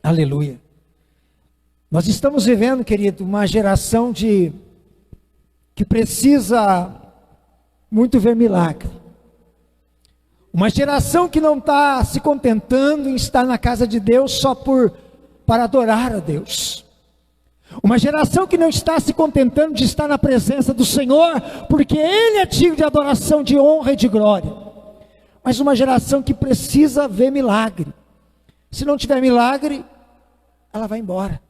Aleluia. Nós estamos vivendo, querido, uma geração que precisa muito ver milagre. Uma geração que não está se contentando em estar na casa de Deus só para adorar a Deus. Uma geração que não está se contentando de estar na presença do Senhor, porque Ele é digno de adoração, de honra e de glória. Mas uma geração que precisa ver milagre. Se não tiver milagre, ela vai embora.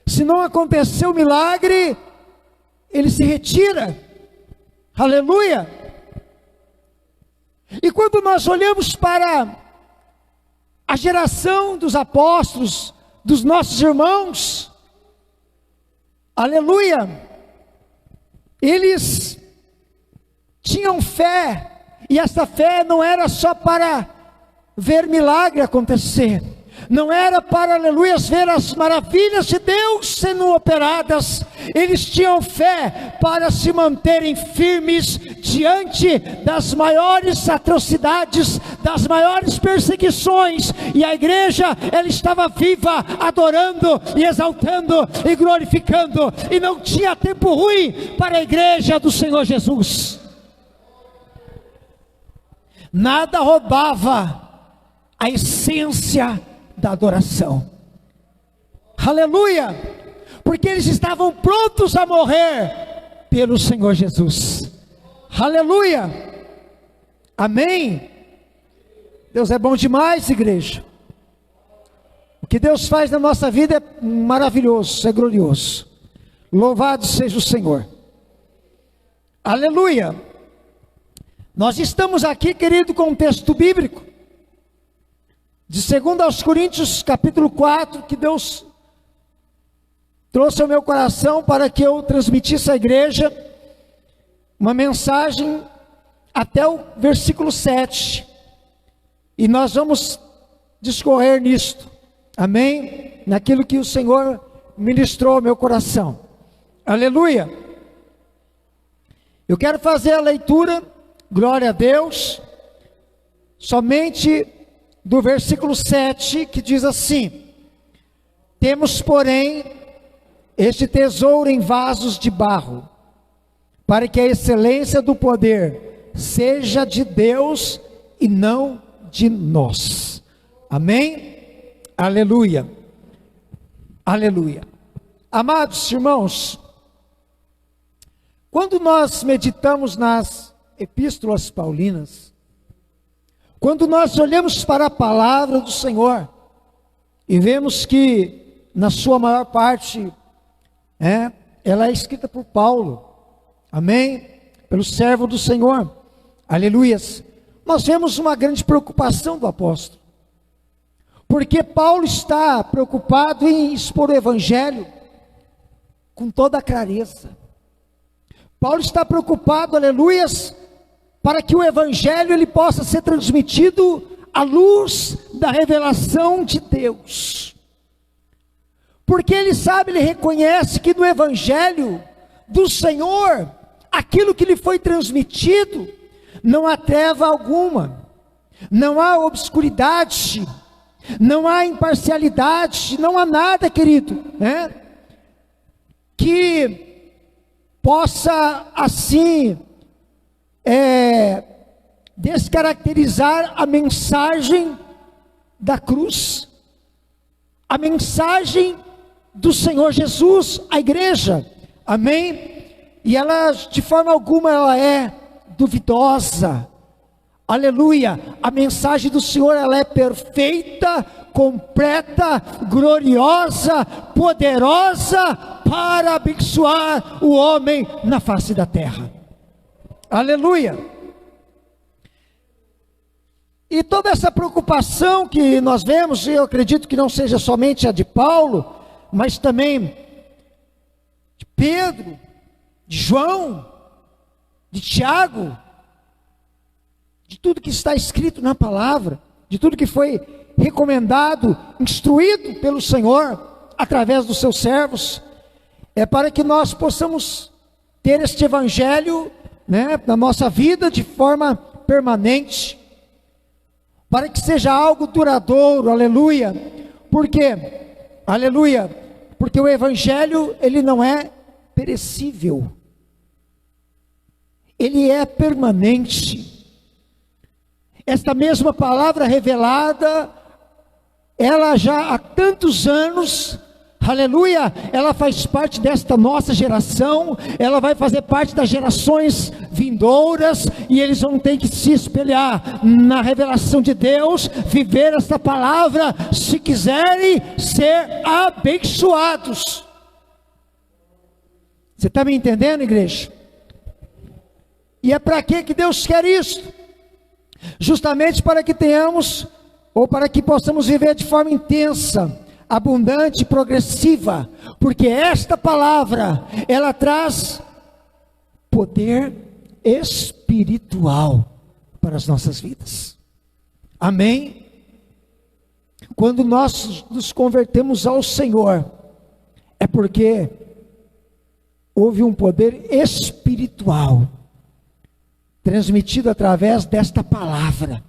Se não aconteceu o milagre, ele se retira. Aleluia! E quando nós olhamos para a geração dos apóstolos, dos nossos irmãos, aleluia, eles tinham fé, e essa fé não era só para ver milagre acontecer, não era para, aleluia, ver as maravilhas de Deus sendo operadas. Eles tinham fé para se manterem firmes diante das maiores atrocidades, das maiores perseguições, e a igreja, ela estava viva, adorando e exaltando e glorificando, e não tinha tempo ruim para a igreja do Senhor Jesus. Nada roubava a essência da adoração. Aleluia! Porque eles estavam prontos a morrer pelo Senhor Jesus. Aleluia! Amém? Deus é bom demais, igreja. O que Deus faz na nossa vida é maravilhoso, é glorioso. Louvado seja o Senhor. Aleluia! Nós estamos aqui, querido, com um texto bíblico de 2 Coríntios capítulo 4, que Deus trouxe ao meu coração para que eu transmitisse à igreja uma mensagem até o versículo 7, e nós vamos discorrer nisto, amém? Naquilo que o Senhor ministrou ao meu coração. Aleluia! Eu quero fazer a leitura, glória a Deus, somente do versículo 7, que diz assim: temos, porém, este tesouro em vasos de barro, para que a excelência do poder seja de Deus e não de nós. Amém? Aleluia. Aleluia. Amados irmãos, quando nós meditamos nas epístolas paulinas, quando nós olhamos para a palavra do Senhor e vemos que na sua maior parte ela é escrita por Paulo, amém? Pelo servo do Senhor, aleluias. Nós vemos uma grande preocupação do apóstolo, porque Paulo está preocupado em expor o evangelho com toda a clareza. Paulo está preocupado, aleluias, para que o evangelho ele possa ser transmitido à luz da revelação de Deus. Porque ele sabe, ele reconhece que no evangelho do Senhor, aquilo que lhe foi transmitido, não há treva alguma, não há obscuridade, não há imparcialidade, não há nada, querido, que possa assim descaracterizar a mensagem da cruz, a mensagem do Senhor Jesus, a igreja, amém? E ela, de forma alguma, ela é duvidosa, aleluia. A mensagem do Senhor, ela é perfeita, completa, gloriosa, poderosa, para abençoar o homem na face da terra. Aleluia. E toda essa preocupação que nós vemos, eu acredito que não seja somente a de Paulo, mas também de Pedro, de João, de Tiago, de tudo que está escrito na palavra, de tudo que foi recomendado, instruído pelo Senhor, através dos seus servos, é para que nós possamos ter este evangelho na nossa vida de forma permanente, para que seja algo duradouro, aleluia, Por quê? Aleluia. Porque o evangelho, ele não é perecível. Ele é permanente. Esta mesma palavra revelada, ela já há tantos anos, aleluia, ela faz parte desta nossa geração, ela vai fazer parte das gerações vindouras, e eles vão ter que se espelhar na revelação de Deus, viver esta palavra, se quiserem ser abençoados. Você está me entendendo, igreja? E é para que Deus quer isso? Justamente para que tenhamos, ou para que possamos viver de forma intensa, abundante, progressiva, porque esta palavra, ela traz poder espiritual para as nossas vidas. Amém? Quando nós nos convertemos ao Senhor, é porque houve um poder espiritual transmitido através desta palavra.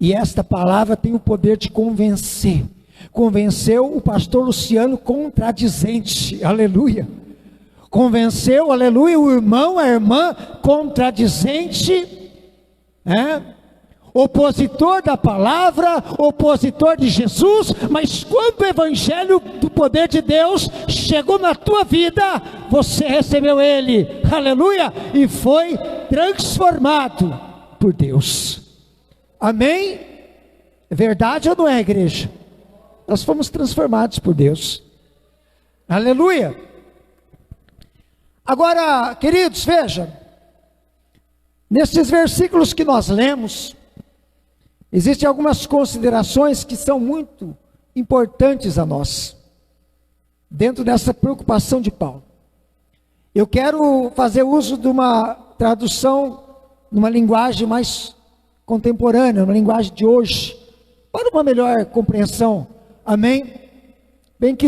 E esta palavra tem o poder de convencer. Convenceu o pastor Luciano contradizente, aleluia. Convenceu, aleluia, o irmão, a irmã contradizente, opositor da palavra, opositor de Jesus. Mas quando o evangelho do poder de Deus chegou na tua vida, você recebeu ele, aleluia, e foi transformado por Deus. Amém? É verdade ou não é, igreja? Nós fomos transformados por Deus. Aleluia. Agora, queridos, veja, nesses versículos que nós lemos, existem algumas considerações que são muito importantes a nós, dentro dessa preocupação de Paulo. Eu quero fazer uso de uma tradução, numa linguagem mais contemporânea, uma linguagem de hoje, para uma melhor compreensão. Amém?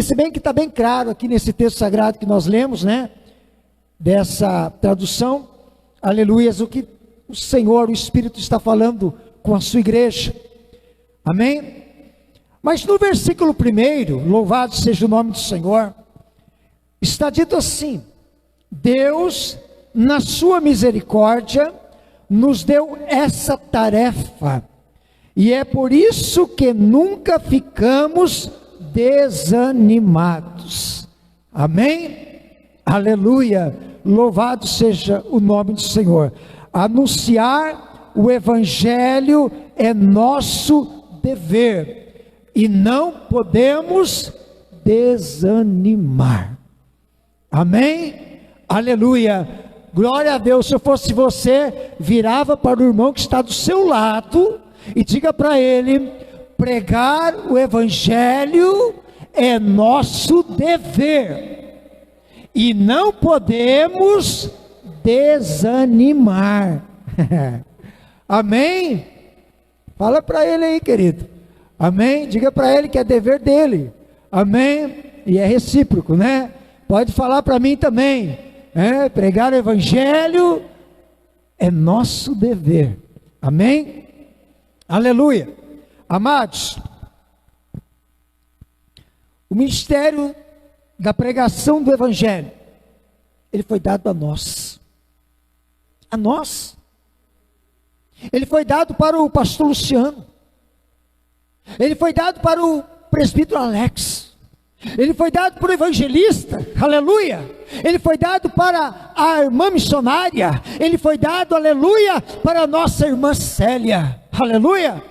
Se bem que está bem claro aqui nesse texto sagrado que nós lemos, dessa tradução, aleluias, o que o Senhor, o Espírito está falando com a sua igreja. Amém? Mas no versículo 1, louvado seja o nome do Senhor, está dito assim: Deus, na sua misericórdia, nos deu essa tarefa, e é por isso que nunca ficamos desanimados. Amém? Aleluia, louvado seja o nome do Senhor. Anunciar o evangelho é nosso dever, e não podemos desanimar. Amém? Aleluia, glória a Deus. Se eu fosse você, virava para o irmão que está do seu lado e diga para ele: pregar o evangelho é nosso dever, e não podemos desanimar. Amém? Fala para ele aí, querido. Amém? Diga para ele que é dever dele. Amém? E é recíproco, Pode falar para mim também. Pregar o evangelho é nosso dever. Amém? Aleluia. Amados, o ministério da pregação do evangelho, ele foi dado a nós. A nós. Ele foi dado para o pastor Luciano. Ele foi dado para o presbítero Alex. Ele foi dado para o evangelista, aleluia. Ele foi dado para a irmã missionária. Ele foi dado, aleluia, para a nossa irmã Célia, aleluia.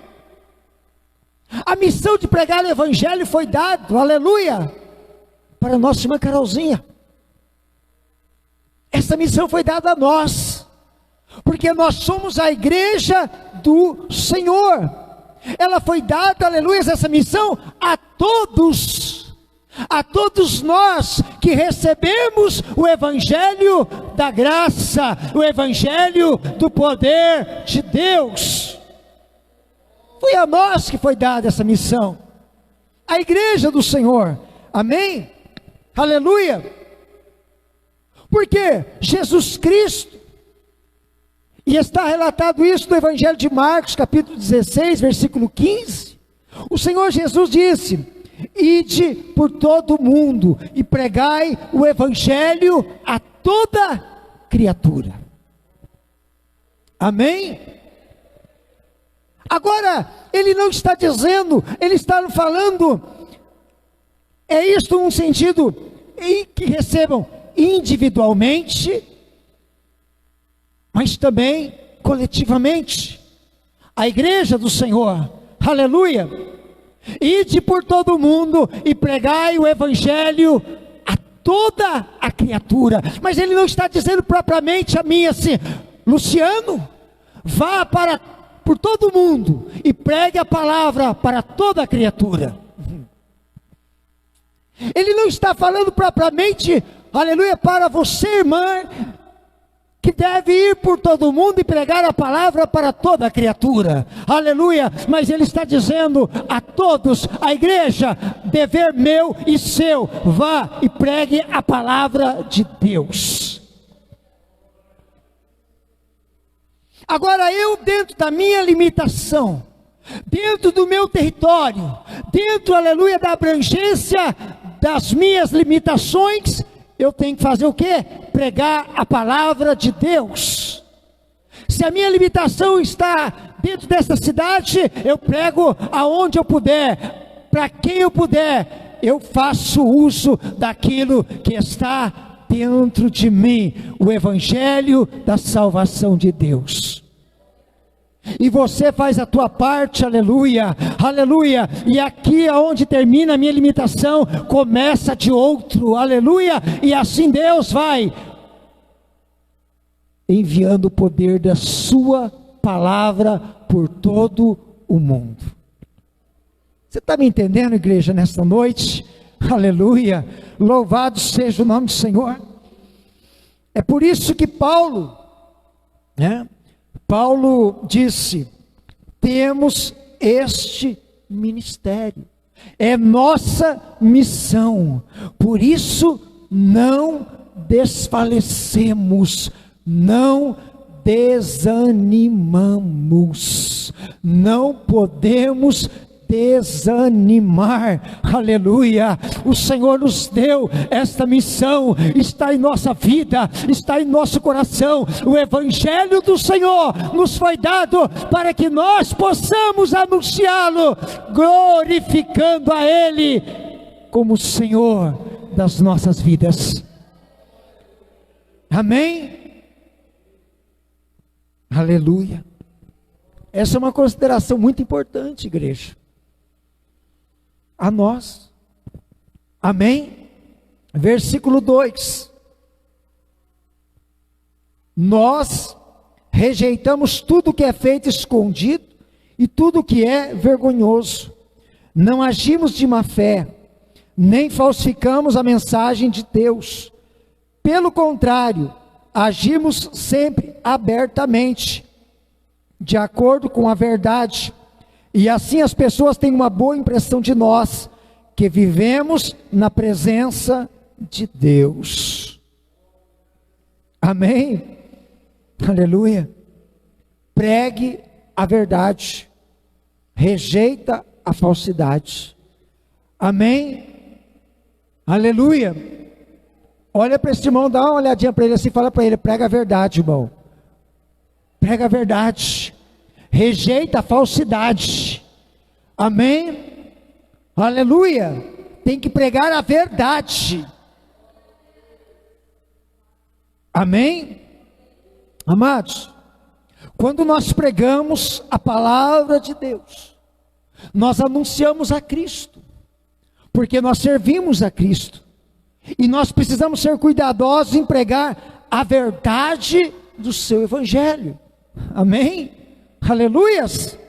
A missão de pregar o evangelho foi dado, aleluia, para a nossa irmã Carolzinha. Essa missão foi dada a nós, porque nós somos a igreja do Senhor. Ela foi dada, aleluia, essa missão a todos nós que recebemos o evangelho da graça, o evangelho do poder de Deus. Foi a nós que foi dada essa missão, a igreja do Senhor. Amém? Aleluia. Porque Jesus Cristo, e está relatado isso no Evangelho de Marcos, capítulo 16, versículo 15, O Senhor Jesus disse: ide por todo o mundo e pregai o evangelho a toda criatura. Amém? Agora, ele não está dizendo, ele está falando, é isto um sentido em que recebam individualmente, mas também coletivamente. A igreja do Senhor, aleluia, ide por todo o mundo e pregai o evangelho a toda a criatura. Mas ele não está dizendo propriamente a mim assim: Luciano, vá por todo o mundo e pregue a palavra para toda a criatura. Ele não está falando propriamente, aleluia, para você, irmã, que deve ir por todo mundo e pregar a palavra para toda a criatura, aleluia. Mas ele está dizendo a todos, a igreja, dever meu e seu, vá e pregue a palavra de Deus. Agora eu, dentro da minha limitação, dentro do meu território, dentro, aleluia, da abrangência das minhas limitações, eu tenho que fazer o quê? Pregar a palavra de Deus. Se a minha limitação está dentro dessa cidade, eu prego aonde eu puder, para quem eu puder, eu faço uso daquilo que está dentro de mim, o evangelho da salvação de Deus. E você faz a tua parte, aleluia, aleluia, e aqui aonde termina a minha limitação, começa de outro, aleluia, e assim Deus vai enviando o poder da sua palavra por todo o mundo. Você está me entendendo, igreja, nesta noite? Aleluia, louvado seja o nome do Senhor. É por isso que Paulo disse: temos este ministério, é nossa missão, por isso não desfalecemos, não desanimamos, não podemos desanimar, aleluia. O Senhor nos deu esta missão, está em nossa vida, está em nosso coração. O evangelho do Senhor nos foi dado para que nós possamos anunciá-lo, glorificando a Ele como Senhor das nossas vidas. Amém? Aleluia. Essa é uma consideração muito importante, igreja, a nós. Amém? Versículo 2: nós rejeitamos tudo que é feito escondido e tudo que é vergonhoso, não agimos de má fé, nem falsificamos a mensagem de Deus, pelo contrário, agimos sempre abertamente, de acordo com a verdade, e assim as pessoas têm uma boa impressão de nós, que vivemos na presença de Deus. Amém? Aleluia. Pregue a verdade, rejeita a falsidade. Amém? Aleluia. Olha para esse irmão, dá uma olhadinha para ele assim, fala para ele: prega a verdade, irmão. Prega a verdade, rejeita a falsidade. Amém? Aleluia. Tem que pregar a verdade. Amém? Amados, quando nós pregamos a palavra de Deus, nós anunciamos a Cristo, porque nós servimos a Cristo, e nós precisamos ser cuidadosos em pregar a verdade do seu evangelho. Amém? Aleluias.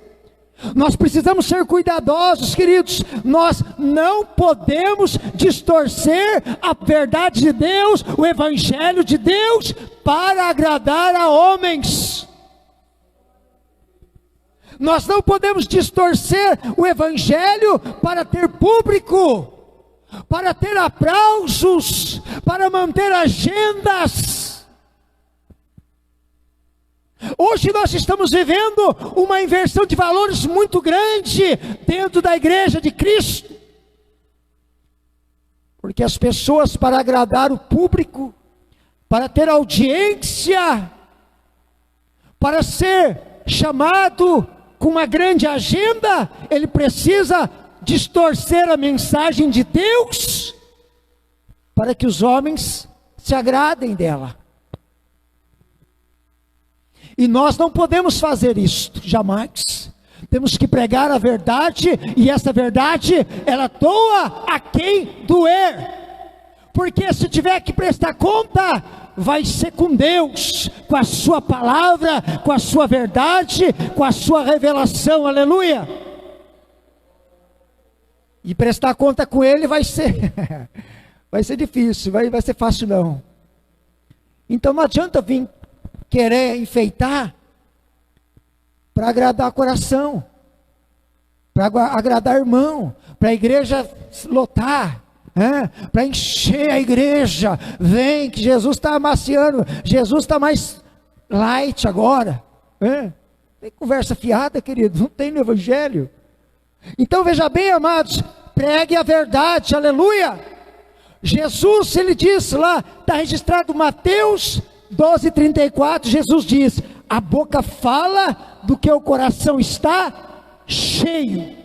Nós precisamos ser cuidadosos, queridos. Nós não podemos distorcer a verdade de Deus, o evangelho de Deus, para agradar a homens. Nós não podemos distorcer o evangelho para ter público, para ter aplausos, para manter agendas. Hoje nós estamos vivendo uma inversão de valores muito grande dentro da igreja de Cristo. Porque as pessoas, para agradar o público, para ter audiência, para ser chamado com uma grande agenda, ele precisa distorcer a mensagem de Deus, para que os homens se agradem dela. E nós não podemos fazer isto, jamais. Temos que pregar a verdade, e essa verdade, ela doa a quem doer. Porque se tiver que prestar conta, vai ser com Deus, com a sua palavra, com a sua verdade, com a sua revelação, aleluia. E prestar conta com Ele vai ser, vai ser difícil, vai ser fácil não. Então não adianta vir querer enfeitar para agradar o coração, para agradar irmão, para a igreja lotar, para encher a igreja. Vem que Jesus está amaciando, Jesus está mais light agora. Tem conversa fiada, querido, não tem no evangelho. Então veja bem, amados, pregue a verdade, aleluia. Jesus, ele disse lá, está registrado Mateus 12:34, Jesus diz: a boca fala do que o coração está cheio.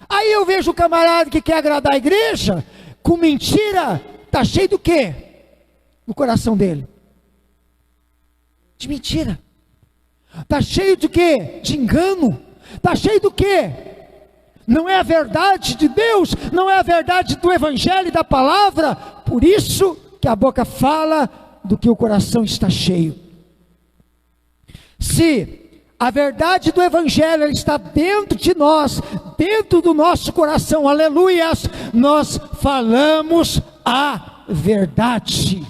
Aí eu vejo o camarada que quer agradar a igreja, com mentira, está cheio do quê? No coração dele? De mentira. Está cheio de quê? De engano. Está cheio do quê? Não é a verdade de Deus, não é a verdade do evangelho e da palavra. Por isso que a boca fala do que o coração está cheio. Se a verdade do evangelho está dentro de nós, dentro do nosso coração, aleluias, nós falamos a verdade.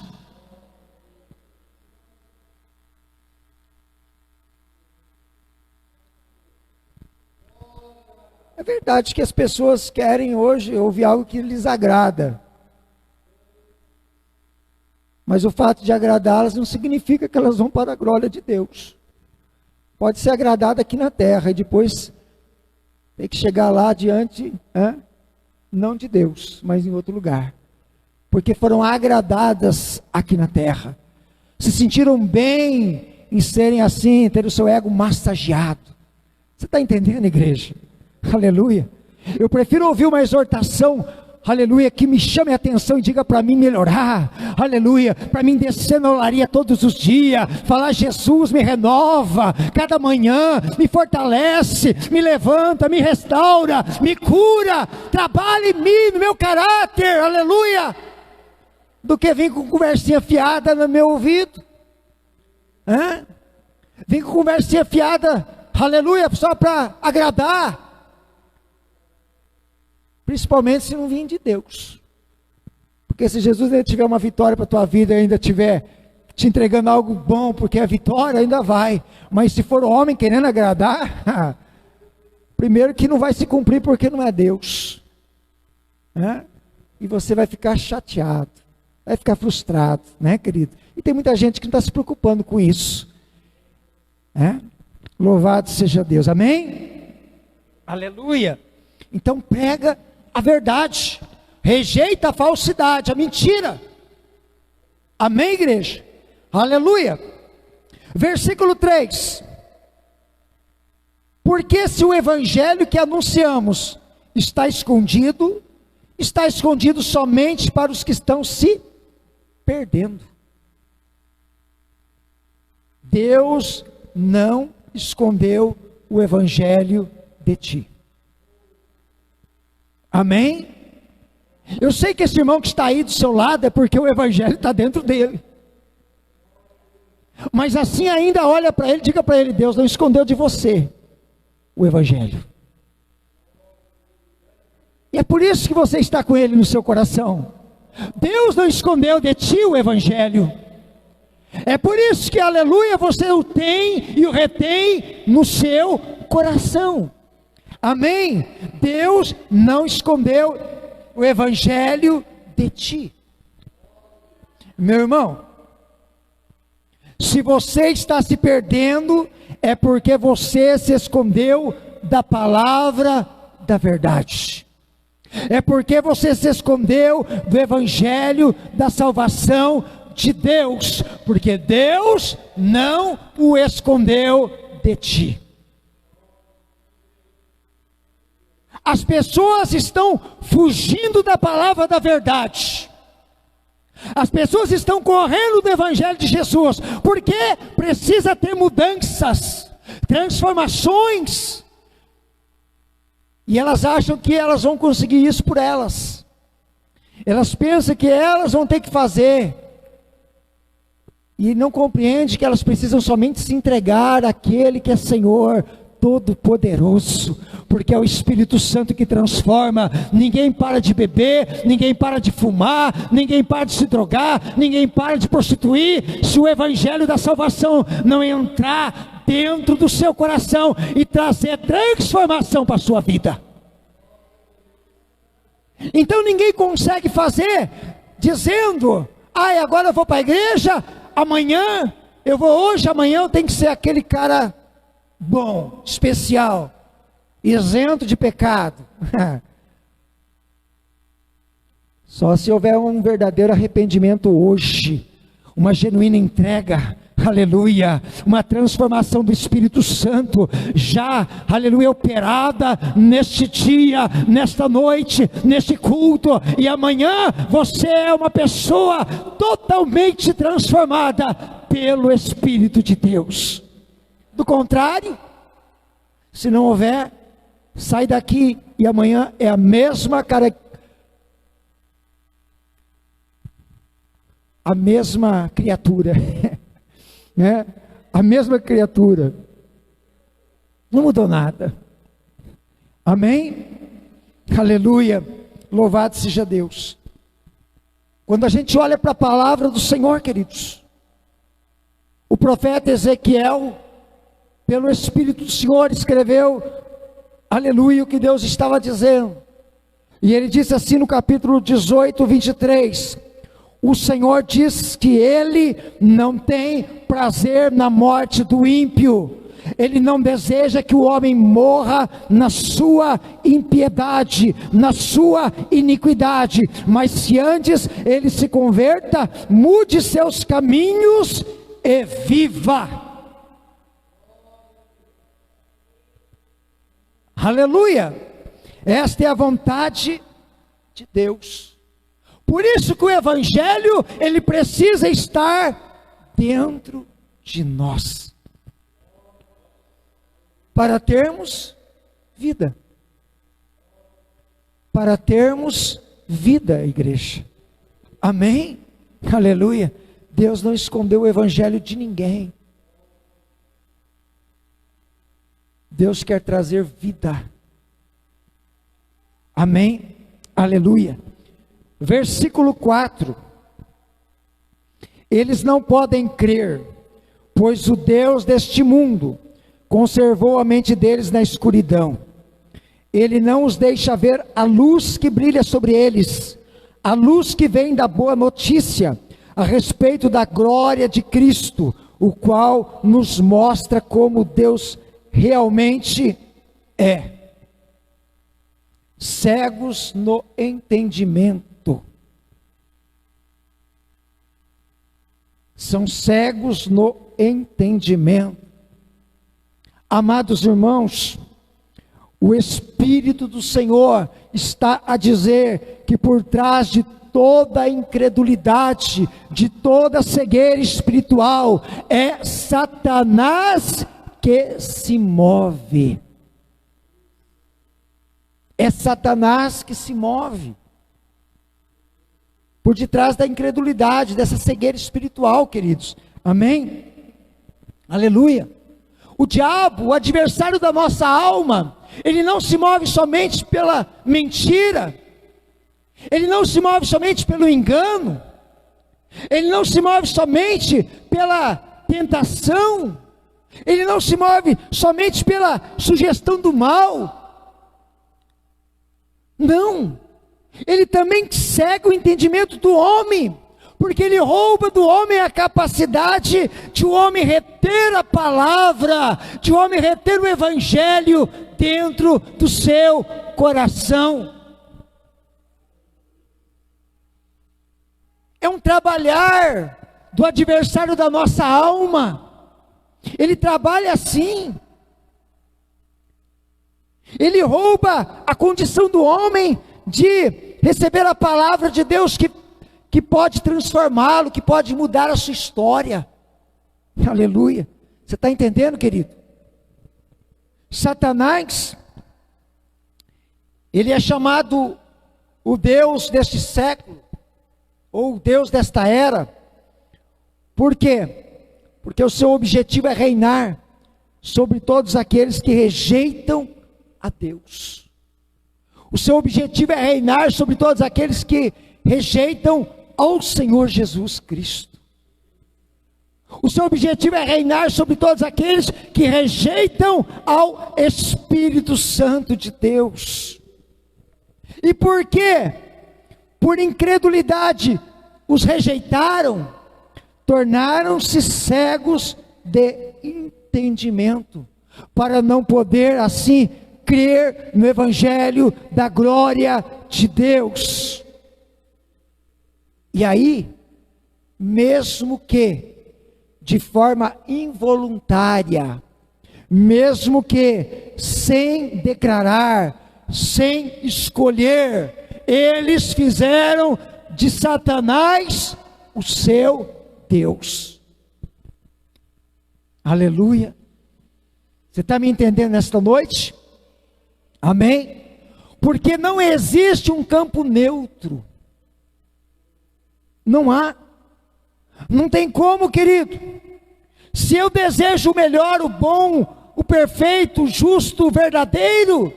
É verdade que as pessoas querem hoje ouvir algo que lhes agrada. Mas o fato de agradá-las não significa que elas vão para a glória de Deus. Pode ser agradada aqui na terra e depois tem que chegar lá diante, não de Deus, mas em outro lugar. Porque foram agradadas aqui na terra. Se sentiram bem em serem assim, ter o seu ego massageado. Você está entendendo, igreja? Aleluia. Eu prefiro ouvir uma exortação, aleluia, que me chame a atenção e diga para mim melhorar, aleluia, para mim descer na olaria todos os dias, falar: Jesus me renova cada manhã, me fortalece, me levanta, me restaura, me cura, trabalha em mim, no meu caráter, aleluia, do que vir com conversinha fiada no meu ouvido. Vim com conversinha fiada, aleluia, só para agradar. Principalmente se não vir de Deus. Porque se Jesus ainda tiver uma vitória para a tua vida, ainda estiver te entregando algo bom, porque a vitória ainda vai. Mas se for o homem querendo agradar, primeiro que não vai se cumprir porque não é Deus. E você vai ficar chateado, vai ficar frustrado, né, querido? E tem muita gente que não está se preocupando com isso. Louvado seja Deus, amém? Aleluia. Então prega a verdade, rejeita a falsidade, a mentira. Amém, igreja? Aleluia. Versículo 3. Porque se o evangelho que anunciamos está escondido somente para os que estão se perdendo. Deus não escondeu o evangelho de ti. Amém? Eu sei que esse irmão que está aí do seu lado é porque o evangelho está dentro dele. Mas assim ainda olha para ele, diga para ele: Deus não escondeu de você o evangelho. E é por isso que você está com ele no seu coração. Deus não escondeu de ti o evangelho. É por isso que, aleluia, você o tem e o retém no seu coração. Amém? Deus não escondeu o evangelho de ti. Meu irmão, Se você está se perdendo, é porque você se escondeu da palavra da verdade. É porque você se escondeu do evangelho da salvação de Deus, porque Deus não o escondeu de ti. As pessoas estão fugindo da palavra da verdade. As pessoas estão correndo do evangelho de Jesus, porque precisa ter mudanças, transformações. E elas acham que elas vão conseguir isso por elas. Elas pensam que elas vão ter que fazer. E não compreendem que elas precisam somente se entregar àquele que é Senhor Todo-Poderoso. Porque é o Espírito Santo que transforma. Ninguém para de beber, ninguém para de fumar, ninguém para de se drogar, ninguém para de prostituir, se o evangelho da salvação não entrar dentro do seu coração e trazer transformação para a sua vida. Então ninguém consegue fazer dizendo: ai, agora eu vou para a igreja, amanhã eu vou hoje, amanhã eu tenho que ser aquele cara bom, especial, isento de pecado. Só se houver um verdadeiro arrependimento hoje, uma genuína entrega, aleluia, uma transformação do Espírito Santo, já, aleluia, operada neste dia, nesta noite, neste culto, e amanhã você é uma pessoa totalmente transformada pelo Espírito de Deus. Do contrário, se não houver, sai daqui e amanhã é a mesma criatura, né? A mesma criatura, não mudou nada. Amém? Aleluia, louvado seja Deus. Quando a gente olha para a palavra do Senhor, queridos, o profeta Ezequiel, pelo Espírito do Senhor, escreveu, aleluia, o que Deus estava dizendo. E ele disse assim no capítulo 18, 23, o Senhor diz que Ele não tem prazer na morte do ímpio. Ele não deseja que o homem morra na sua impiedade, na sua iniquidade, mas se antes ele se converta, mude seus caminhos e viva. Aleluia! Esta é a vontade de Deus. Por isso que o evangelho, ele precisa estar dentro de nós, para termos vida. Para termos vida, igreja. Amém? Aleluia! Deus não escondeu o evangelho de ninguém. Deus quer trazer vida. Amém? Aleluia. Versículo 4. Eles não podem crer, pois o Deus deste mundo conservou a mente deles na escuridão. Ele não os deixa ver a luz que brilha sobre eles, a luz que vem da boa notícia a respeito da glória de Cristo, o qual nos mostra como Deus realmente é. Cegos no entendimento. São cegos no entendimento. Amados irmãos, o Espírito do Senhor está a dizer que por trás de toda a incredulidade, de toda a cegueira espiritual, é Satanás que se move. É Satanás que se move por detrás da incredulidade, dessa cegueira espiritual, queridos. Amém? Aleluia. O diabo, o adversário da nossa alma, ele não se move somente pela mentira, ele não se move somente pelo engano, ele não se move somente pela tentação, ele não se move somente pela sugestão do mal. Não, ele também cega o entendimento do homem, Porque ele rouba do homem a capacidade de o homem reter a palavra, de o homem reter o evangelho dentro do seu coração. É um trabalhar do adversário da nossa alma. Ele trabalha assim. Ele rouba a condição do homem de receber a palavra de Deus que pode transformá-lo, que pode mudar a sua história. Aleluia. Você está entendendo, querido? Satanás, ele é chamado o Deus deste século, ou o Deus desta era. Por quê? Porque o seu objetivo é reinar sobre todos aqueles que rejeitam a Deus. O seu objetivo é reinar sobre todos aqueles que rejeitam ao Senhor Jesus Cristo. O seu objetivo é reinar sobre todos aqueles que rejeitam ao Espírito Santo de Deus. E por quê? Por incredulidade os rejeitaram, tornaram-se cegos de entendimento, para não poder assim crer no Evangelho da glória de Deus. E aí, mesmo que de forma involuntária, mesmo que sem declarar, sem escolher, eles fizeram de Satanás o seu Deus. Aleluia. Você está me entendendo nesta noite? Amém? Porque não existe um campo neutro. Não há. Não tem como, querido. Se eu desejo o melhor, o bom, o perfeito, o justo, o verdadeiro,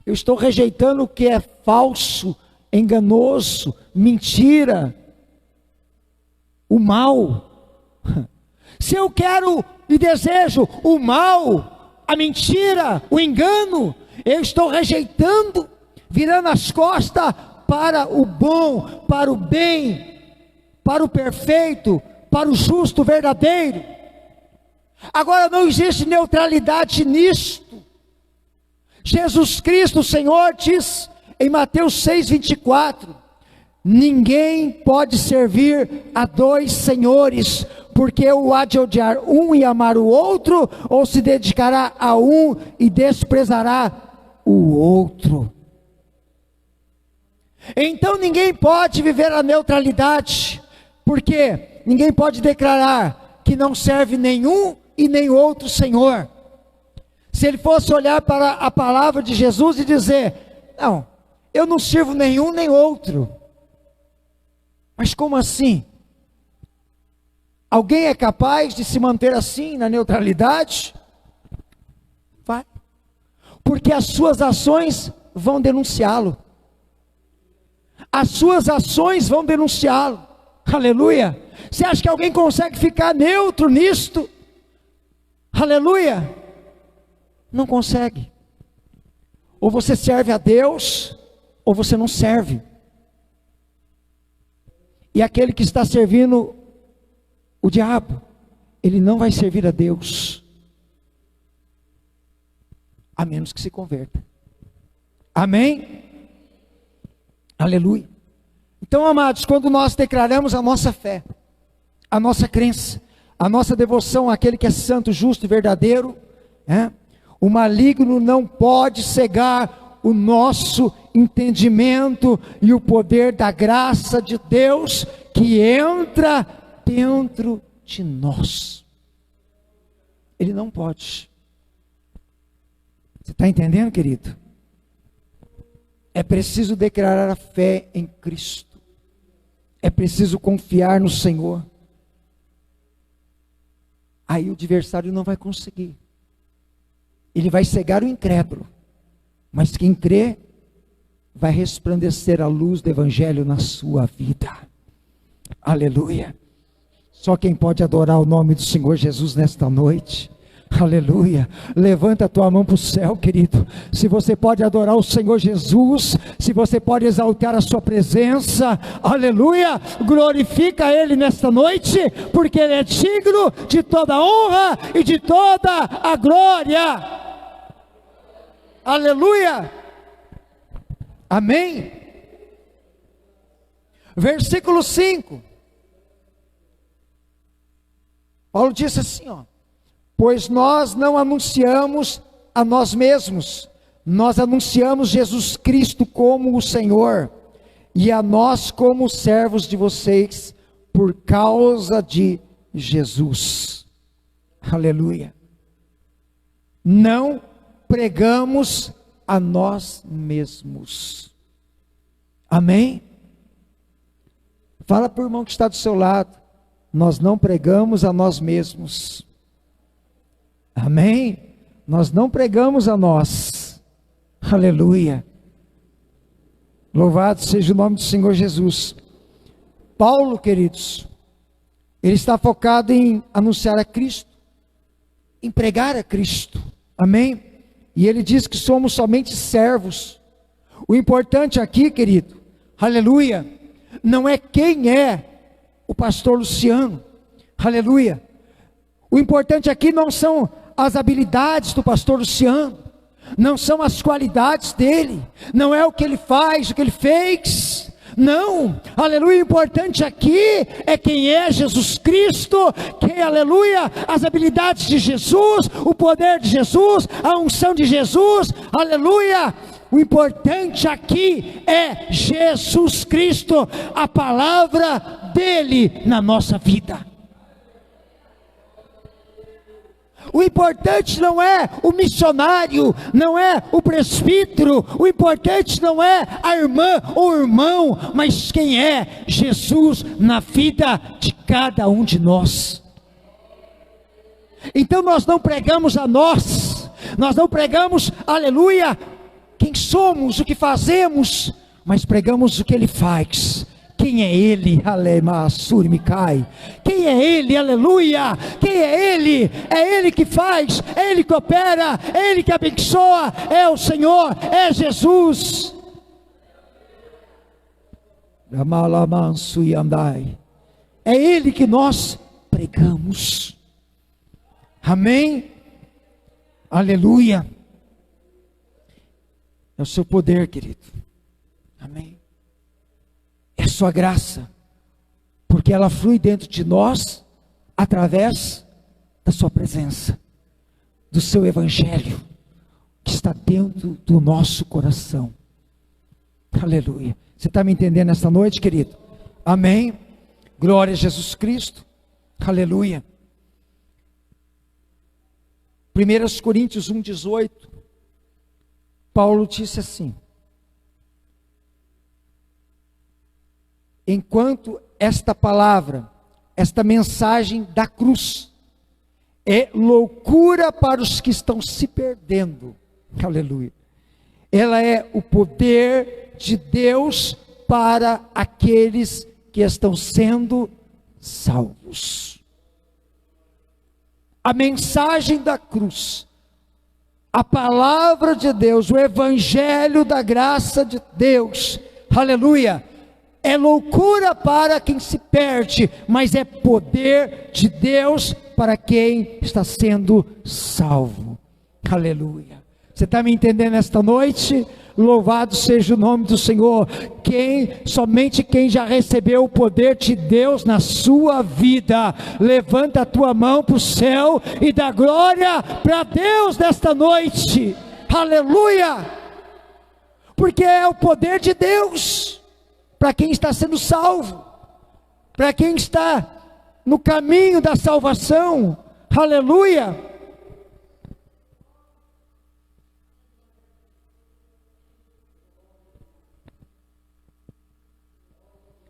eu estou rejeitando o que é falso, enganoso, mentira, o mal. Se eu quero e desejo o mal, a mentira, o engano, eu estou rejeitando, virando as costas para o bom, para o bem, para o perfeito, para o justo, verdadeiro. Agora não existe neutralidade nisto. Jesus Cristo, o Senhor, diz em Mateus 6:24, ninguém pode servir a dois senhores, porque ou há de odiar um e amar o outro, ou se dedicará a um e desprezará o outro. Então ninguém pode viver a neutralidade, porque ninguém pode declarar que não serve nenhum e nem outro Senhor. Se ele fosse olhar para a palavra de Jesus e dizer, não, eu não sirvo nenhum nem outro. Mas como assim? Alguém é capaz de se manter assim na neutralidade? Vai. Porque as suas ações vão denunciá-lo. As suas ações vão denunciá-lo. Aleluia. Você acha que alguém consegue ficar neutro nisto? Aleluia. Não consegue. Ou você serve a Deus, ou você não serve. E aquele que está servindo o diabo, ele não vai servir a Deus, a menos que se converta. Amém? Aleluia. Então, amados, quando nós declaramos a nossa fé, a nossa crença, a nossa devoção àquele que é santo, justo e verdadeiro, o maligno não pode cegar o nosso entendimento e o poder da graça de Deus que entra dentro de nós. Ele não pode. Você está entendendo, querido? É preciso declarar a fé em Cristo. É preciso confiar no Senhor. Aí o adversário não vai conseguir. Ele vai cegar o incrédulo. Mas quem crê, vai resplandecer a luz do Evangelho na sua vida. Aleluia. Só quem pode adorar o nome do Senhor Jesus nesta noite. Aleluia. Levanta a tua mão para o céu, querido. Se você pode adorar o Senhor Jesus, se você pode exaltar a sua presença, aleluia, glorifica Ele nesta noite, porque Ele é digno de toda a honra e de toda a glória. Aleluia. Amém. Versículo 5. Paulo disse assim, ó: pois nós não anunciamos a nós mesmos, nós anunciamos Jesus Cristo como o Senhor, e a nós como servos de vocês, por causa de Jesus. Aleluia. Não pregamos a nós mesmos. Amém? Fala para o irmão que está do seu lado: nós não pregamos a nós mesmos. Amém? Nós não pregamos a nós. Aleluia. Louvado seja o nome do Senhor Jesus. Paulo, queridos, ele está focado em anunciar a Cristo, em pregar a Cristo. Amém? E ele diz que somos somente servos. O importante aqui, querido, aleluia, não é quem é o pastor Luciano. Aleluia. O importante aqui não são as habilidades do pastor Luciano, não são as qualidades dele, não é o que ele faz, o que ele fez, não, aleluia. O importante aqui é quem é Jesus Cristo, que, aleluia, as habilidades de Jesus, o poder de Jesus, a unção de Jesus, aleluia. O importante aqui é Jesus Cristo, a palavra dele na nossa vida. O importante não é o missionário, não é o presbítero, o importante não é a irmã ou o irmão, mas quem é Jesus na vida de cada um de nós. Então nós não pregamos a nós não pregamos, aleluia, quem somos, o que fazemos, mas pregamos o que Ele faz. Quem é Ele? Quem é Ele? Aleluia! Quem é Ele? É Ele que faz, é Ele que opera, é Ele que abençoa, é o Senhor, é Jesus. É Ele que nós pregamos. Amém? Aleluia! É o seu poder, querido. Amém? É sua graça, porque ela flui dentro de nós, através da sua presença, do seu evangelho, que está dentro do nosso coração. Aleluia. Você está me entendendo nesta noite, querido? Amém. Glória a Jesus Cristo. Aleluia. 1 Coríntios 1,18, Paulo disse assim: enquanto esta palavra, esta mensagem da cruz, é loucura para os que estão se perdendo, aleluia, ela é o poder de Deus para aqueles que estão sendo salvos. A mensagem da cruz, a palavra de Deus, o evangelho da graça de Deus, aleluia, é loucura para quem se perde, mas é poder de Deus para quem está sendo salvo. Aleluia. Você está me entendendo esta noite? Louvado seja o nome do Senhor. Somente quem já recebeu o poder de Deus na sua vida, levanta a tua mão para o céu e dá glória para Deus nesta noite. Aleluia. Porque é o poder de Deus para quem está sendo salvo, para quem está no caminho da salvação. Aleluia.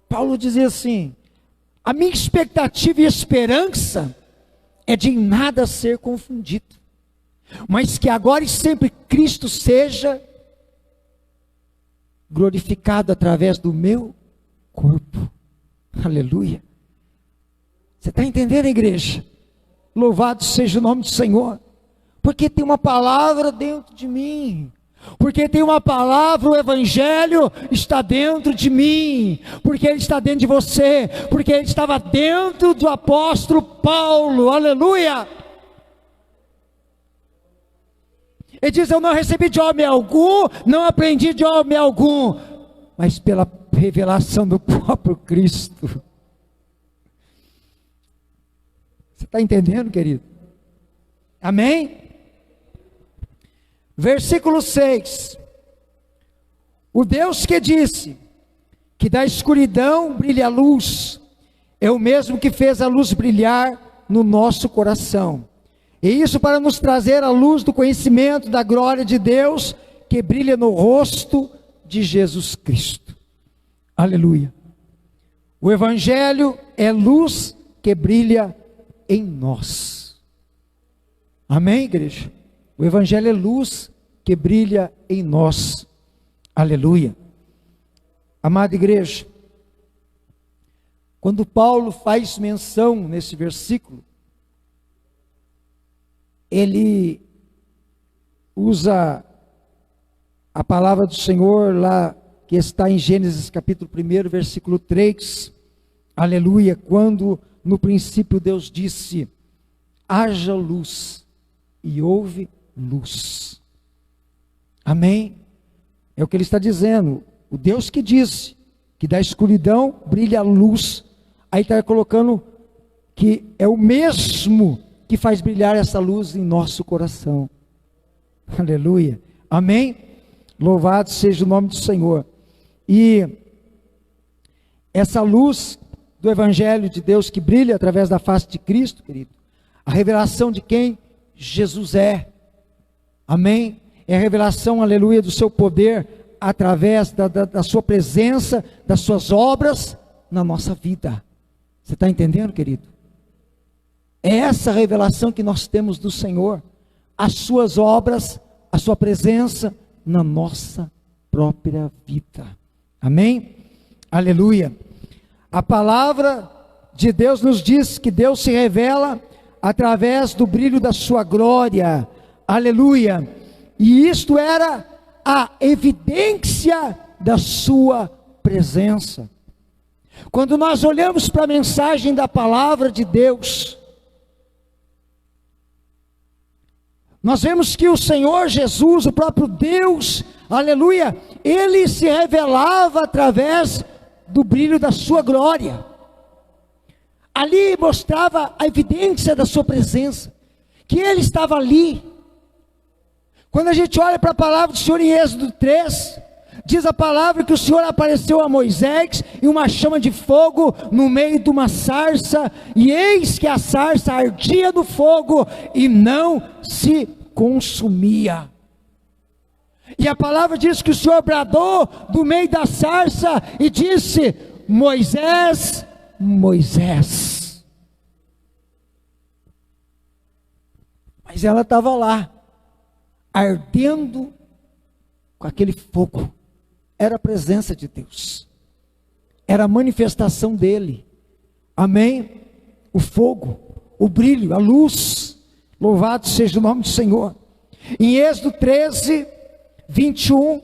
Paulo dizia assim: a minha expectativa e esperança é de em nada ser confundido, mas que agora e sempre Cristo seja glorificado através do meu corpo. Aleluia. Você está entendendo, igreja? Louvado seja o nome do Senhor. Porque tem uma palavra dentro de mim. Porque tem uma palavra, o Evangelho está dentro de mim. Porque ele está dentro de você. Porque ele estava dentro do apóstolo Paulo. Aleluia! Ele diz: eu não recebi de homem algum, não aprendi de homem algum, mas pela revelação do próprio Cristo. Você está entendendo, querido? Amém? Versículo 6. O Deus que disse que da escuridão brilha a luz, é o mesmo que fez a luz brilhar no nosso coração. E isso para nos trazer a luz do conhecimento da glória de Deus, que brilha no rosto de Jesus Cristo. Aleluia. O Evangelho é luz que brilha em nós. Amém, igreja? O Evangelho é luz que brilha em nós. Aleluia. Amada igreja, quando Paulo faz menção nesse versículo, ele usa a palavra do Senhor lá, que está em Gênesis capítulo 1, versículo 3, aleluia, quando no princípio Deus disse: haja luz, e houve luz. Amém? É o que ele está dizendo, o Deus que disse que da escuridão brilha a luz, aí está colocando que é o mesmo que faz brilhar essa luz em nosso coração. Aleluia. Amém? Louvado seja o nome do Senhor. E essa luz do Evangelho de Deus que brilha através da face de Cristo, querido, a revelação de quem Jesus é. Amém? É a revelação, aleluia, do seu poder através da sua presença, das suas obras na nossa vida. Você está entendendo, querido? É essa revelação que nós temos do Senhor, as suas obras, a sua presença na nossa própria vida. Amém? Aleluia. A palavra de Deus nos diz que Deus se revela através do brilho da sua glória. Aleluia. E isto era a evidência da sua presença. Quando nós olhamos para a mensagem da palavra de Deus, nós vemos que o Senhor Jesus, o próprio Deus, aleluia, ele se revelava através do brilho da sua glória. Ali mostrava a evidência da sua presença, que ele estava ali. Quando a gente olha para a palavra do Senhor em Êxodo 3, diz a palavra que o Senhor apareceu a Moisés em uma chama de fogo no meio de uma sarça, e eis que a sarça ardia no fogo e não se consumia. E a palavra diz que o Senhor bradou do meio da sarça e disse: Moisés, Moisés. Mas ela estava lá, ardendo com aquele fogo. Era a presença de Deus, era a manifestação dele. Amém? O fogo, o brilho, a luz. Louvado seja o nome do Senhor. Em Êxodo 13, 21,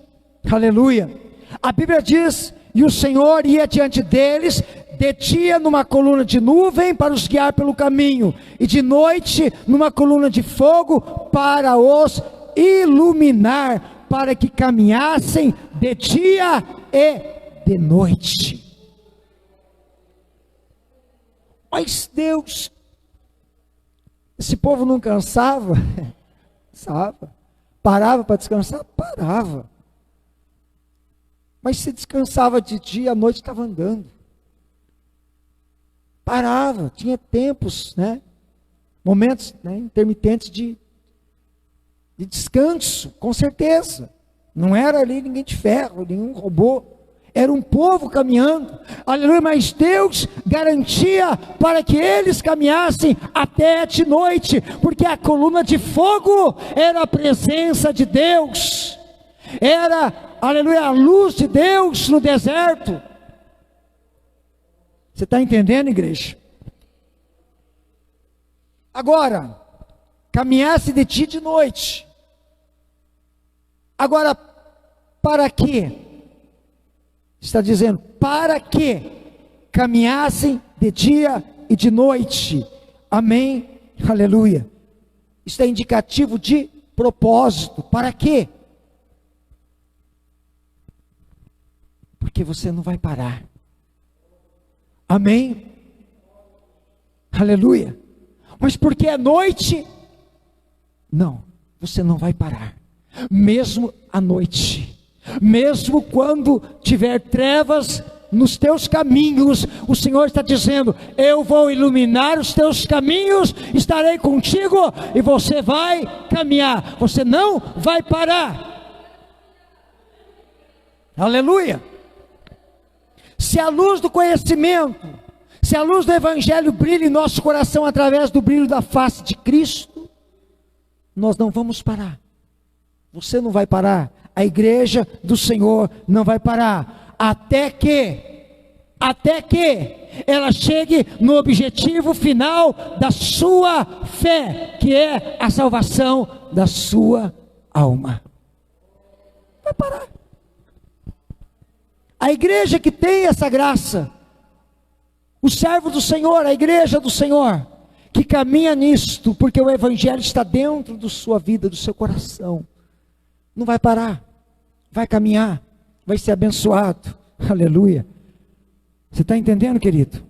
aleluia, a Bíblia diz: e o Senhor ia diante deles, de dia numa coluna de nuvem para os guiar pelo caminho, e de noite numa coluna de fogo para os iluminar, para que caminhassem de dia e de noite. Mas Deus, esse povo não cansava? Cansava. Parava para descansar? Parava. Mas se descansava de dia, à noite estava andando. Parava, tinha tempos, né? Momentos, né, intermitentes de descanso, com certeza. Não era ali ninguém de ferro, nenhum robô. Era um povo caminhando, aleluia, mas Deus garantia para que eles caminhassem até de noite, porque a coluna de fogo era a presença de Deus, era, aleluia, a luz de Deus no deserto. Você está entendendo, igreja? Agora, caminhasse de ti de noite. Agora, para quê? Está dizendo, para que caminhassem de dia e de noite. Amém? Aleluia. Isso é indicativo de propósito. Para quê? Porque você não vai parar. Amém? Aleluia. Mas porque é noite? Não, você não vai parar. Mesmo à noite, mesmo quando tiver trevas nos teus caminhos, o Senhor está dizendo, eu vou iluminar os teus caminhos, estarei contigo e você vai caminhar, você não vai parar. Aleluia. Se a luz do conhecimento, se a luz do Evangelho brilha em nosso coração através do brilho da face de Cristo, nós não vamos parar. Você não vai parar, a igreja do Senhor não vai parar, até que ela chegue no objetivo final da sua fé, que é a salvação da sua alma. Vai parar. A igreja que tem essa graça, o servo do Senhor, a igreja do Senhor, que caminha nisto, porque o Evangelho está dentro da sua vida, do seu coração, não vai parar, vai caminhar, vai ser abençoado. Aleluia. Você está entendendo, querido?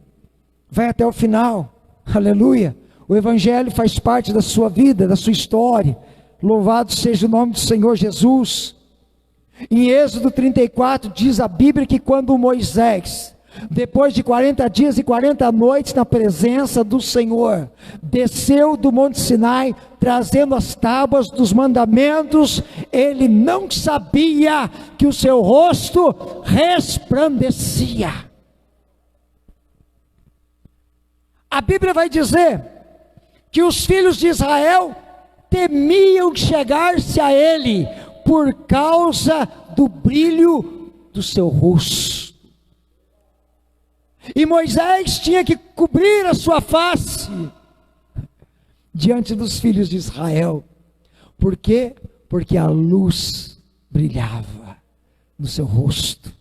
Vai até o final. Aleluia. O Evangelho faz parte da sua vida, da sua história. Louvado seja o nome do Senhor Jesus. Em Êxodo 34 diz a Bíblia que quando Moisés, depois de 40 dias e 40 noites na presença do Senhor, desceu do Monte Sinai, trazendo as tábuas dos mandamentos, ele não sabia que o seu rosto resplandecia. A Bíblia vai dizer que os filhos de Israel temiam chegar-se a ele, por causa do brilho do seu rosto. E Moisés tinha que cobrir a sua face diante dos filhos de Israel. Por quê? Porque a luz brilhava no seu rosto.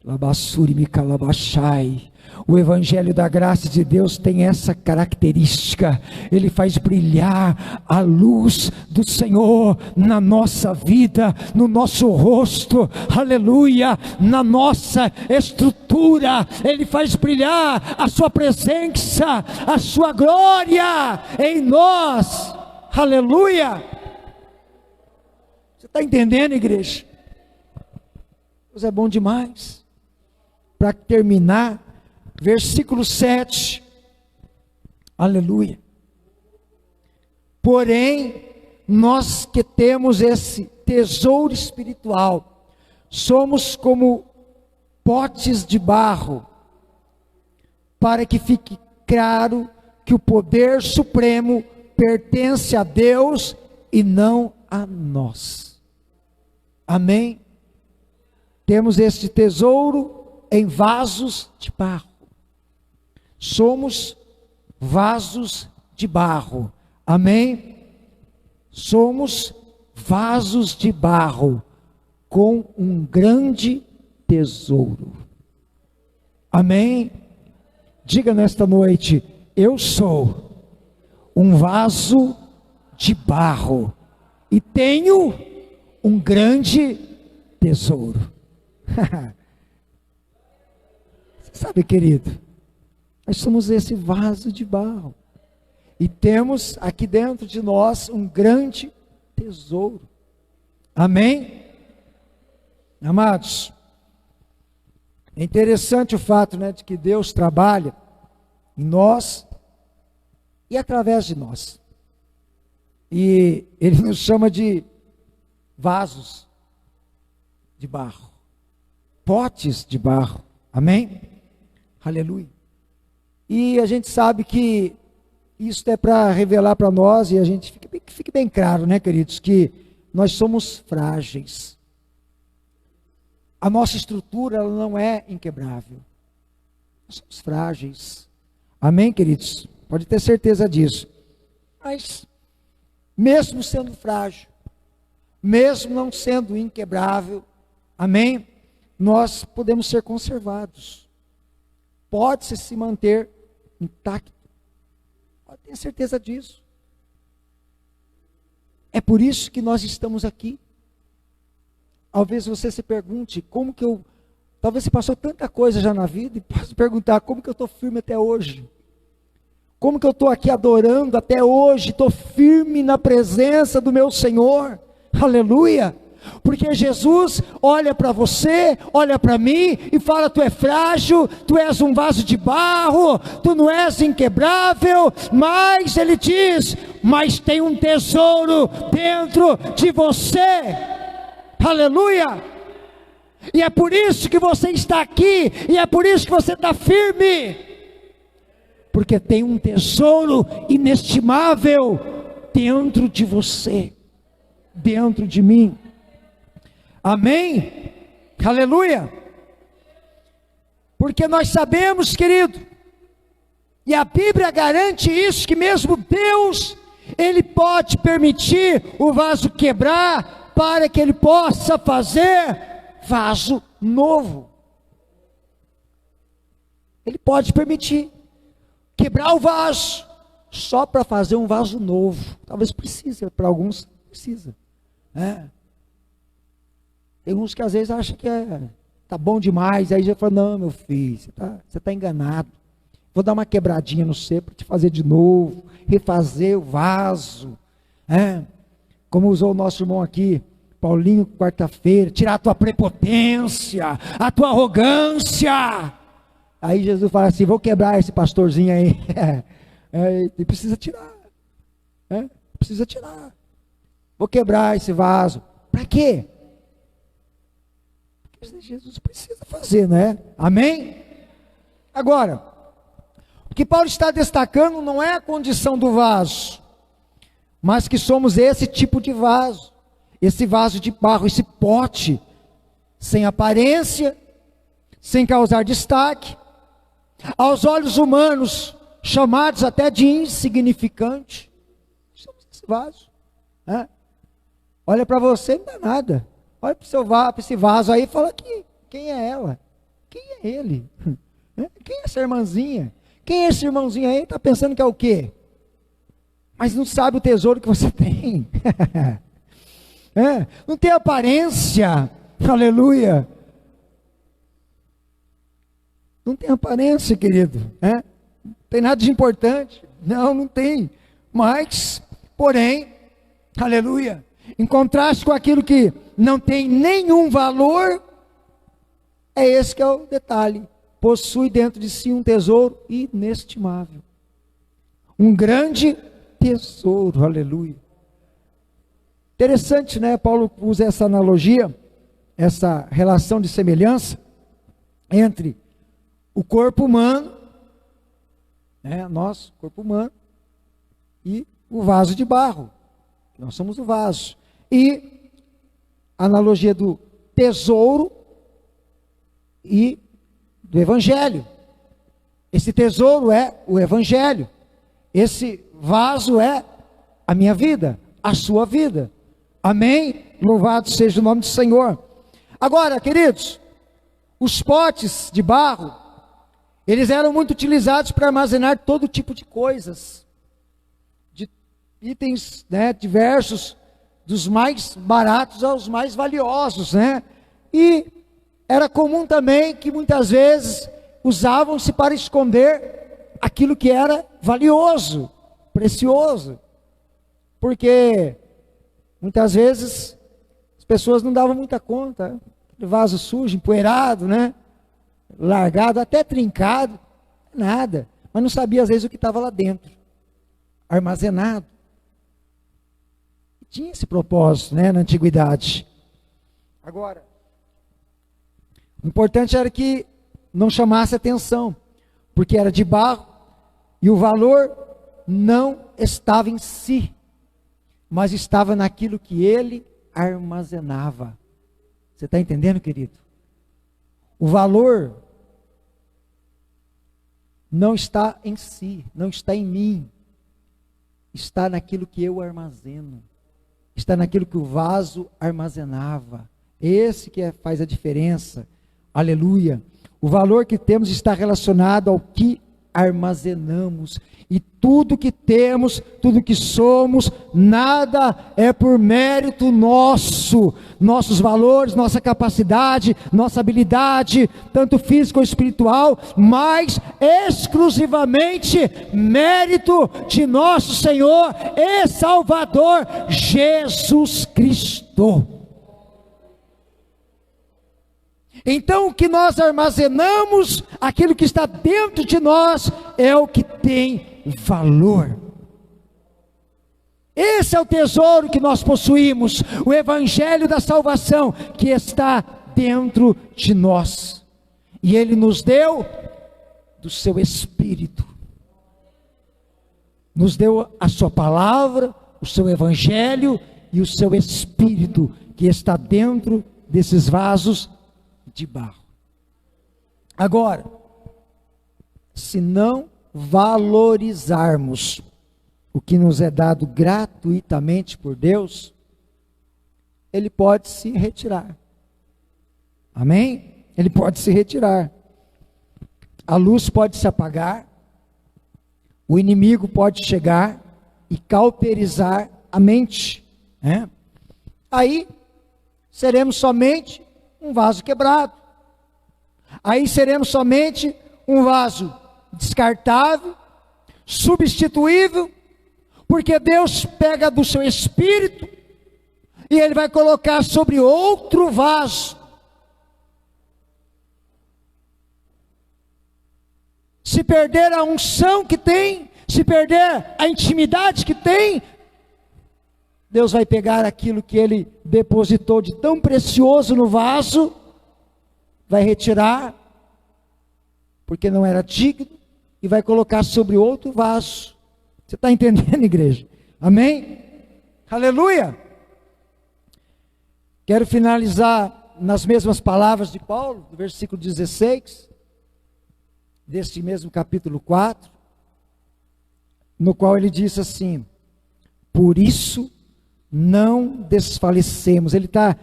Labassuri Mikalabashai. O Evangelho da graça de Deus tem essa característica, ele faz brilhar a luz do Senhor na nossa vida, no nosso rosto, aleluia, na nossa estrutura, ele faz brilhar a sua presença, a sua glória em nós, aleluia. Você está entendendo, igreja? Deus é bom demais. Para terminar, versículo 7, aleluia. Porém, nós que temos esse tesouro espiritual, somos como potes de barro, para que fique claro que o poder supremo pertence a Deus e não a nós. Amém? Temos este tesouro em vasos de barro. Somos vasos de barro. Amém? Somos vasos de barro com um grande tesouro. Amém? Diga nesta noite: eu sou um vaso de barro e tenho um grande tesouro. Sabe, querido, nós somos esse vaso de barro e temos aqui dentro de nós um grande tesouro. Amém? Amados, é interessante o fato, de que Deus trabalha em nós e através de nós, e Ele nos chama de vasos de barro, potes de barro. Amém? Aleluia. E a gente sabe que isso é para revelar para nós, e a gente fique bem claro, queridos, que nós somos frágeis. A nossa estrutura ela não é inquebrável. Nós somos frágeis. Amém, queridos? Pode ter certeza disso. Mas, mesmo sendo frágil, mesmo não sendo inquebrável, amém? Nós podemos ser conservados. Pode-se se manter intacto. Pode ter certeza disso. É por isso que nós estamos aqui. Talvez você se pergunte, como que eu... Talvez você passou tanta coisa já na vida e possa perguntar, como que eu estou firme até hoje? Como que eu estou aqui adorando até hoje? Estou firme na presença do meu Senhor. Aleluia! Porque Jesus olha para você, olha para mim e fala: tu é frágil, tu és um vaso de barro, tu não és inquebrável, mas Ele diz: mas tem um tesouro dentro de você. Aleluia! E é por isso que você está aqui, e é por isso que você está firme, porque tem um tesouro inestimável dentro de você, dentro de mim. Amém? Aleluia! Porque nós sabemos, querido, e a Bíblia garante isso, que mesmo Deus, Ele pode permitir o vaso quebrar, para que Ele possa fazer vaso novo. Ele pode permitir quebrar o vaso, só para fazer um vaso novo. Talvez precisa, para alguns precisa. Tem uns que às vezes acham que tá bom demais, aí já fala: não, meu filho, você tá enganado. Vou dar uma quebradinha no você para te fazer de novo, refazer o vaso. Como usou o nosso irmão aqui, Paulinho, quarta-feira: tirar a tua prepotência, a tua arrogância. Aí Jesus fala assim: vou quebrar esse pastorzinho aí. Ele precisa tirar. Precisa tirar. Vou quebrar esse vaso. Para quê? Porque Jesus precisa fazer, né? Amém? Agora, o que Paulo está destacando não é a condição do vaso, mas que somos esse tipo de vaso. Esse vaso de barro, esse pote, sem aparência, sem causar destaque, aos olhos humanos, chamados até de insignificante. Somos esse vaso. Olha para você, não dá nada. Olha para esse vaso aí e fala: quem é ela? Quem é ele? Quem é essa irmãzinha? Quem é esse irmãozinho aí? Está pensando que é o quê? Mas não sabe o tesouro que você tem. Não tem aparência. Aleluia. Não tem aparência, querido. Não tem nada de importante. Não tem. Mas, porém, aleluia, em contraste com aquilo que não tem nenhum valor, é esse que é o detalhe: possui dentro de si um tesouro inestimável, um grande tesouro. Aleluia. Interessante, né? Paulo usa essa analogia, essa relação de semelhança entre o corpo humano, nosso corpo humano, e o vaso de barro. Nós somos o vaso. E a analogia do tesouro e do evangelho. Esse tesouro é o evangelho. Esse vaso é a minha vida, a sua vida. Amém? Louvado seja o nome do Senhor. Agora, queridos, os potes de barro, eles eram muito utilizados para armazenar todo tipo de coisas, de itens, diversos, dos mais baratos aos mais valiosos, E era comum também que muitas vezes usavam-se para esconder aquilo que era valioso, precioso, porque muitas vezes as pessoas não davam muita conta. Vaso sujo, empoeirado, largado, até trincado, nada, mas não sabia às vezes o que estava lá dentro, armazenado. Tinha esse propósito, na antiguidade. Agora, o importante era que não chamasse atenção, porque era de barro, e o valor não estava em si, mas estava naquilo que ele armazenava. Você está entendendo, querido? O valor não está em si, não está em mim, está naquilo que eu armazeno, está naquilo que o vaso armazenava. Esse que faz a diferença. Aleluia. O valor que temos está relacionado ao que armazenamos. E tudo que temos, tudo que somos, nada é por mérito nosso. Nossos valores, nossa capacidade, nossa habilidade, tanto física ou espiritual, mas exclusivamente mérito de nosso Senhor e Salvador Jesus Cristo. Então o que nós armazenamos, aquilo que está dentro de nós, é o que tem valor. Esse é o tesouro que nós possuímos, o evangelho da salvação que está dentro de nós. E Ele nos deu do seu Espírito. Nos deu a sua palavra, o seu evangelho e o seu Espírito que está dentro desses vasos de barro. Agora, se não valorizarmos o que nos é dado gratuitamente por Deus, Ele pode se retirar. Amém? Ele pode se retirar. A luz pode se apagar, o inimigo pode chegar e cauterizar a mente, né? Aí seremos somente um vaso quebrado. Aí seremos somente um vaso descartável, substituível, porque Deus pega do seu Espírito e Ele vai colocar sobre outro vaso. Se perder a unção que tem, se perder a intimidade que tem, Deus vai pegar aquilo que Ele depositou de tão precioso no vaso, vai retirar, porque não era digno, e vai colocar sobre outro vaso. Você está entendendo, igreja? Amém? Aleluia! Quero finalizar nas mesmas palavras de Paulo, no versículo 16, deste mesmo capítulo 4, no qual ele diz assim: por isso não desfalecemos. Ele está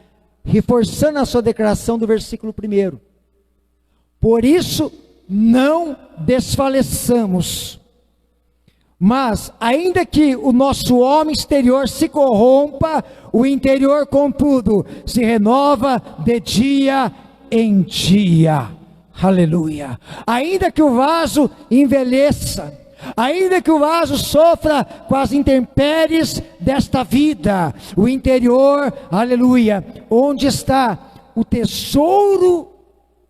reforçando a sua declaração do versículo 1. Por isso não desfaleçamos. Mas, ainda que o nosso homem exterior se corrompa, o interior, contudo, se renova de dia em dia. Aleluia. Ainda que o vaso envelheça, ainda que o vaso sofra com as intempéries desta vida, o interior, aleluia, onde está o tesouro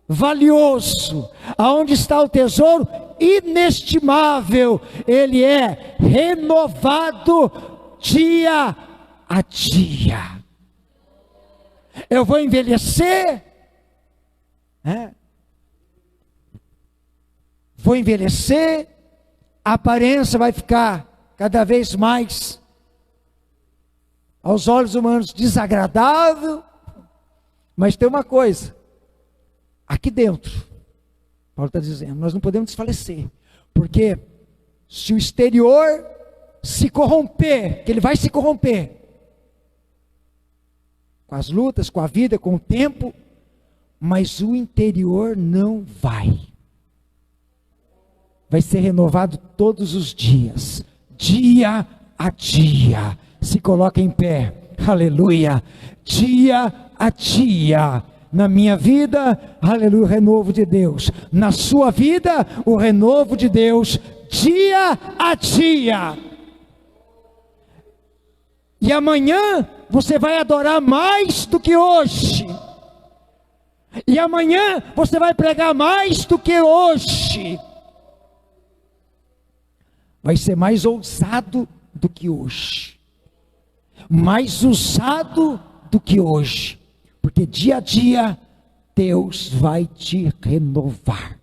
valioso, aonde está o tesouro inestimável, ele é renovado dia a dia. Eu vou envelhecer, vou envelhecer, a aparência vai ficar cada vez mais, aos olhos humanos, desagradável, mas tem uma coisa, aqui dentro, Paulo está dizendo, nós não podemos desfalecer, porque se o exterior se corromper, que ele vai se corromper, com as lutas, com a vida, com o tempo, mas o interior não vai. Vai ser renovado todos os dias, dia a dia. Se coloca em pé, aleluia, dia a dia. Na minha vida, aleluia, o renovo de Deus. Na sua vida, o renovo de Deus, dia a dia. E amanhã, você vai adorar mais do que hoje. E amanhã, você vai pregar mais do que hoje. Vai ser mais ousado do que hoje, mais usado do que hoje, porque dia a dia Deus vai te renovar.